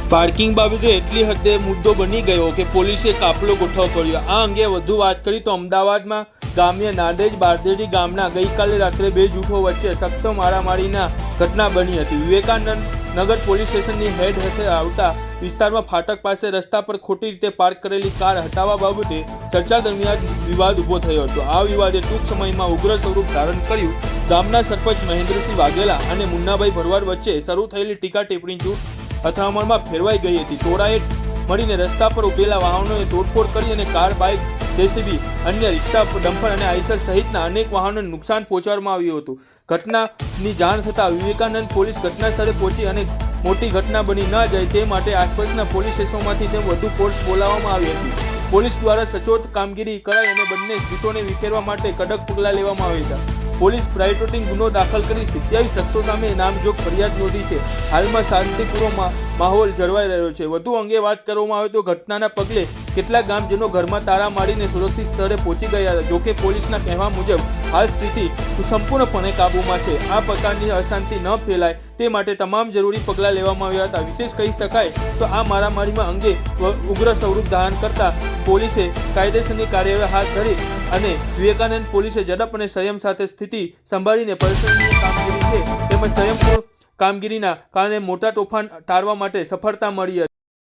Parking બાબતે એટલી હદે મુદ્દો બની ગયો કે પોલીસે કાફલો ગોઠવવો પડ્યો। આ અંગે વધુ વાત કરી તો અમદાવાદમાં ગ્રામ્ય નાંદેજ બારદેડી ગામના ગઈકાલે રાત્રે બે જૂથો વચ્ચે સખ્ત મારામારીના ઘટના બની હતી। વિવેકાનંદ નગર પોલીસ સ્ટેશનની હેડ હેઠળ આવતા વિસ્તારમાં ફાટક પાસે રસ્તા પર ખોટી રીતે પાર્ક કરેલી કાર હટાવવા બાબતે ચર્ચા દરમિયાન વિવાદ ઊભો થયો હતો। આ વિવાદે ટૂંક સમયમાં ઉગ્ર સ્વરૂપ ધારણ કર્યું। ગામના સરપંચ મહેન્દ્રસિંહ વાઘેલા અને મુન્નાભાઈ ભરવાડ વચ્ચે શરૂ થયેલી ટીકા ટિપ્પણી જૂથ અથડામણમાં ફેરવાઈ ગઈ હતી। ટોળાએ મળીને રસ્તા પર ઉભેલા વાહનોને તોડફોડ કરી અને કાર, બાઇક, જેસીબી, અન્ય રિક્ષા, ડમ્પર અને આઈસર સહિતના અનેક વાહનોને નુકસાન પહોંચાડવામાં આવ્યું હતું। ઘટનાની જાણ થતાં વિવેકાનંદ પોલીસ ઘટના સ્થળે પહોંચી અને મોટી ઘટના બની ન જાય તે માટે આસપાસના પોલીસ સ્ટેશનોમાંથી વધુ ફોર્સ બોલાવવામાં આવી હતી। પોલીસ દ્વારા સચોટ કામગીરી કરાઈ અને બંને જૂથોને વિખેરવા માટે કડક પગલાં લેવામાં આવ્યા હતા। પોલીસ પ્રાઇવેટિંગ ગુનો દાખલ કરી 27 શખ્સો સામે નામજોગ ફરિયાદ નોંધી છે। હાલમાં શાંતિપૂર્ણ માહોલ જળવાઈ રહ્યો છે। વધુ અંગે વાત કરવામાં આવે તો ઘટનાના પગલે કેટલાક ગામજનો ઘરમાં તાળા મારીને સુરક્ષિત સ્થળે પહોંચી ગયા હતા। જોકે પોલીસના કહેવા મુજબ હાલ સ્થિતિ સંપૂર્ણપણે કાબૂમાં છે। આ પ્રકારની અશાંતિ ન ફેલાય તે માટે તમામ જરૂરી પગલાં લેવામાં આવ્યા હતા। વિશેષ કહી શકાય તો આ મારામારીમાં અંગે ઉગ્ર સ્વરૂપ ધારણ કરતા પોલીસે કાયદેસરની કાર્યવાહી હાથ ધરી અને વિવેકાનંદ પોલીસે ઝડપ અને સંયમ સાથે સ્થિતિ સંભાળીને પ્રશંસનીય કામગીરી છે તેમજ સંયમપૂર્ણ કામગીરીના કારણે મોટા તોફાન ટાળવા માટે સફળતા મળી હતી।